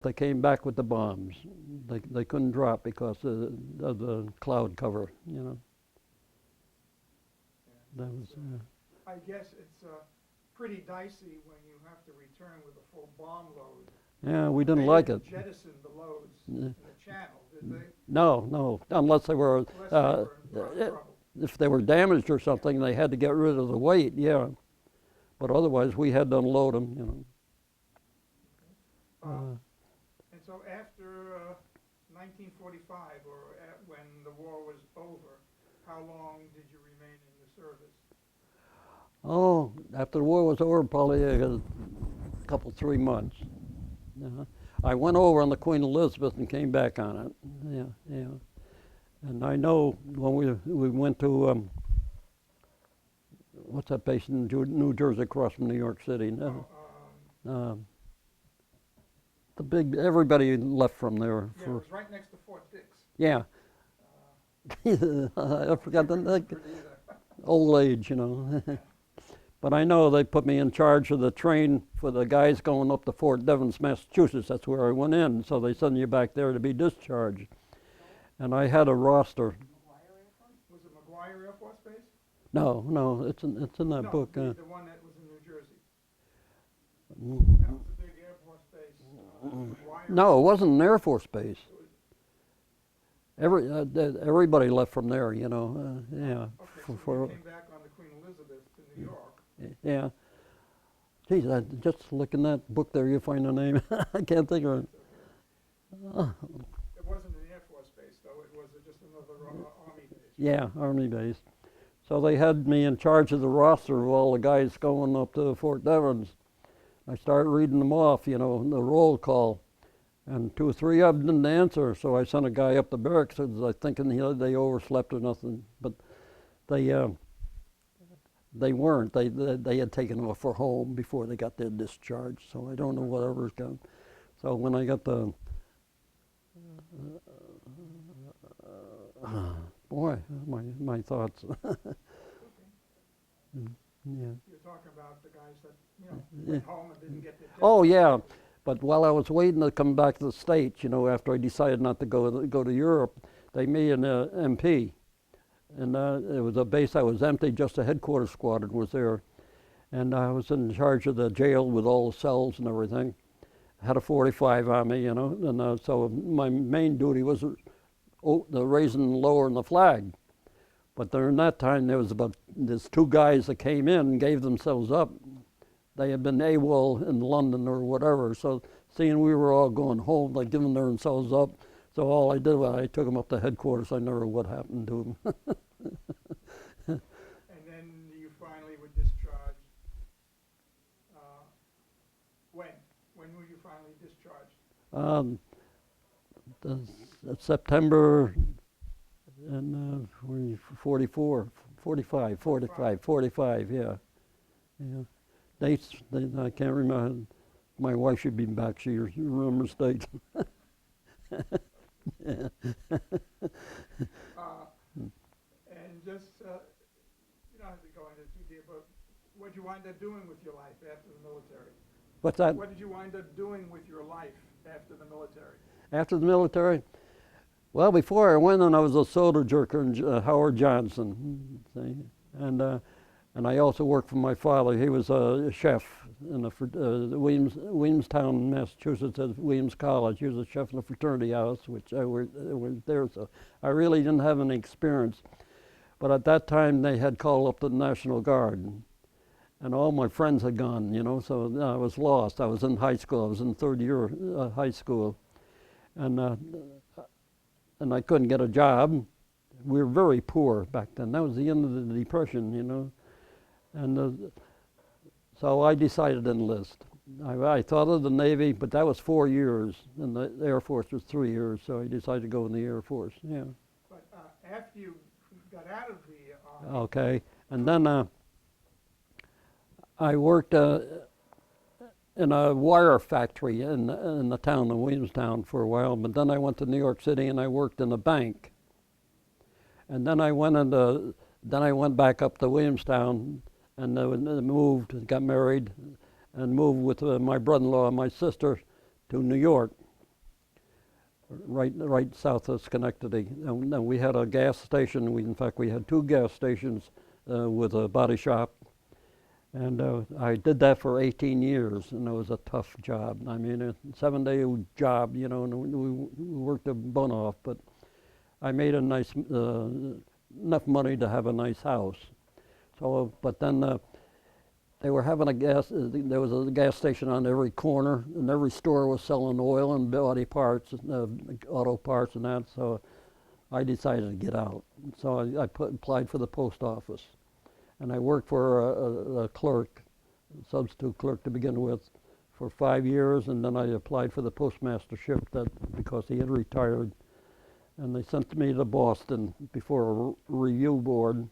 They came back with the bombs. They couldn't drop because of the cloud cover, you know. Yeah. That was, I guess it's pretty dicey when you have to return with a full bomb load. yeah, we They didn't like it. didn't jettison the loads Yeah. in the channel, did they? No, unless they were, Unless they were in trouble. if they were damaged or something, they had to get rid of the weight, yeah. But otherwise, we had to unload them, you know. And so after 1945, or when the war was over, how long did you remain in the service? Oh, after the war was over, probably a couple, 3 months. I went over on the Queen Elizabeth and came back on it. Yeah. And I know when we went to what's that place in New Jersey across from New York City? The big, everybody left from there. Yeah, it was right next to Fort Dix. Yeah. I forgot the old age, you know. But I know they put me in charge of the train for the guys going up to Fort Devens, Massachusetts. That's where I went in. So they send you back there to be discharged. And I had a roster. Was it McGuire Air Force Base? No, it's in that No, book. the one that was in New Jersey. Mm. That was the big Air Force base. McGuire. No, it wasn't an Air Force base. Everybody left from there, you know. Yeah. Okay, so you came back on the Queen Elizabeth to New York. Yeah. Geez, just look in that book there, you find the name. I can't think of it. It wasn't an Air Force base, though. It was just another Army base. Yeah, Army base. So they had me in charge of the roster of all the guys going up to Fort Devens. I started reading them off, you know, the roll call. And 2 or 3 of them didn't answer, so I sent a guy up the barracks, thinking they overslept or nothing. But they weren't. They had taken off for home before they got their discharge. So I don't know whatever's gone. So when I got the boy, my thoughts. Yeah. You're talking about the guys that went home and didn't get their discharge. Oh yeah, but while I was waiting to come back to the States, you know, after I decided not to go to Europe, they made an MP. And it was a base that was empty, just a headquarters squadron was there. And I was in charge of the jail with all the cells and everything. I had a 45 on me, you know, and so my main duty was the raising and lowering the flag. But during that time, there's 2 guys that came in and gave themselves up. They had been AWOL in London or whatever, so seeing we were all going home, like giving themselves up, so all I did was I took them up to headquarters. I never know what happened to them. And then you finally were discharged. When? When were you finally discharged? September and 45, yeah. Dates, I can't remember. My wife should be back. She remembers dates. And just, you don't have to go into too deep, but what did you wind up doing with your life after the military? What's that? What did you wind up doing with your life after the military? After the military? Well, before I went in, I was a soda jerker in Howard Johnson. See? And I also worked for my father. He was a chef in the Williamstown, Massachusetts, at Williams College. He was a chef in the fraternity house, which I was there. So I really didn't have any experience. But at that time, they had called up the National Guard. And all my friends had gone, you know, so I was lost. I was in high school. I was in 3rd year high school. And I couldn't get a job. We were very poor back then. That was the end of the Depression, you know. And so I decided to enlist. I thought of the Navy, but that was 4 years, and the Air Force was 3 years, so I decided to go in the Air Force, yeah. But after you got out of the Army... Okay, and then I worked in a wire factory in the town of Williamstown for a while, but then I went to New York City and I worked in a bank. And then I went back up to Williamstown and moved, got married, and moved with my brother-in-law and my sister to New York. right south of Schenectady. And we had a gas station. In fact, we had 2 gas stations with a body shop. And I did that for 18 years, and it was a tough job. I mean, a 7-day job, you know, and we worked a bun off, but I made a nice, enough money to have a nice house. So, but then they were having there was a gas station on every corner, and every store was selling oil and body parts, auto parts and that, so I decided to get out. So I applied for the post office. And I worked for a clerk, substitute clerk to begin with, for 5 years, and then I applied for the postmastership because he had retired. And they sent me to Boston before a review board,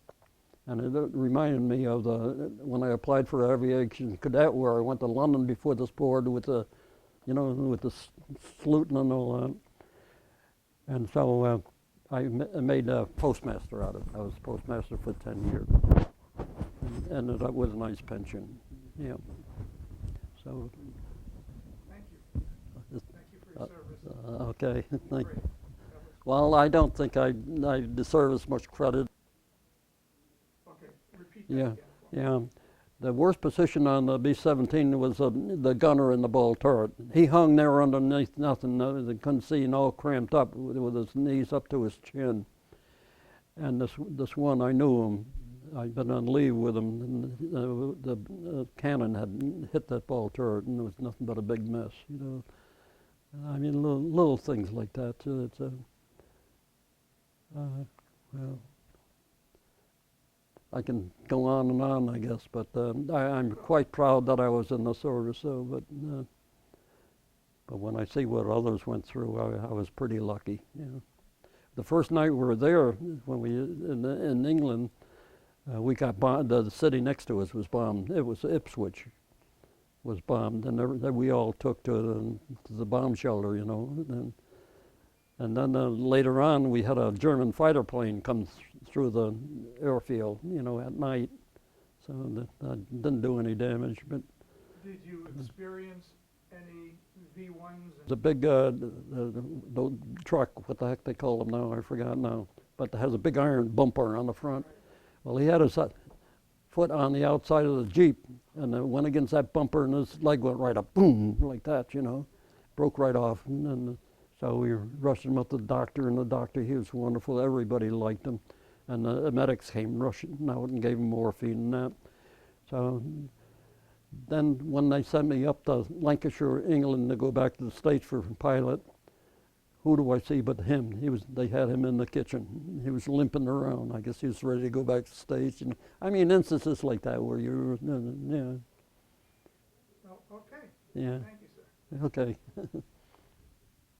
and it reminded me of when I applied for aviation cadet, where I went to London before this board with the, you know, with the saluting and all that. And so I made a postmaster out of it. I was postmaster for 10 years. Ended up with a nice pension. Yeah. So. Thank you. Thank you for your service. Okay. Thank. Great. Well, I don't think I deserve as much credit. Okay, repeat that Yeah. again. Yeah. The worst position on the B-17 was the gunner in the ball turret. He hung there underneath nothing. They couldn't see, and all cramped up with his knees up to his chin. And this one, I knew him. I'd been on leave with him, and the cannon had hit that ball turret, and it was nothing but a big mess, you know. I mean, little things like that too. It's well, I can go on and on, I guess, but I'm quite proud that I was in the service. So, but when I see what others went through, I was pretty lucky. You know. The first night we were there, when we in England. We got bombed. The city next to us was bombed. It was Ipswich, was bombed, and we all took to the bomb shelter, you know. And then later on, we had a German fighter plane come through the airfield, you know, at night. So that didn't do any damage. But did you experience any V-1s? it's a big the truck. What the heck they call them now? I forgot now. But it has a big iron bumper on the front. Well, he had his foot on the outside of the Jeep, and it went against that bumper, and his leg went right up, boom, like that, you know, broke right off. And so we rushed him up to the doctor, and the doctor, he was wonderful. Everybody liked him. And the medics came rushing out and gave him morphine and that. So then when they sent me up to Lancashire, England, to go back to the States for pilot, who do I see but him? They had him in the kitchen. He was limping around. I guess he was ready to go back to the States. And I mean, instances like that where you're, yeah. Well, okay. Yeah. Thank you, sir. Okay.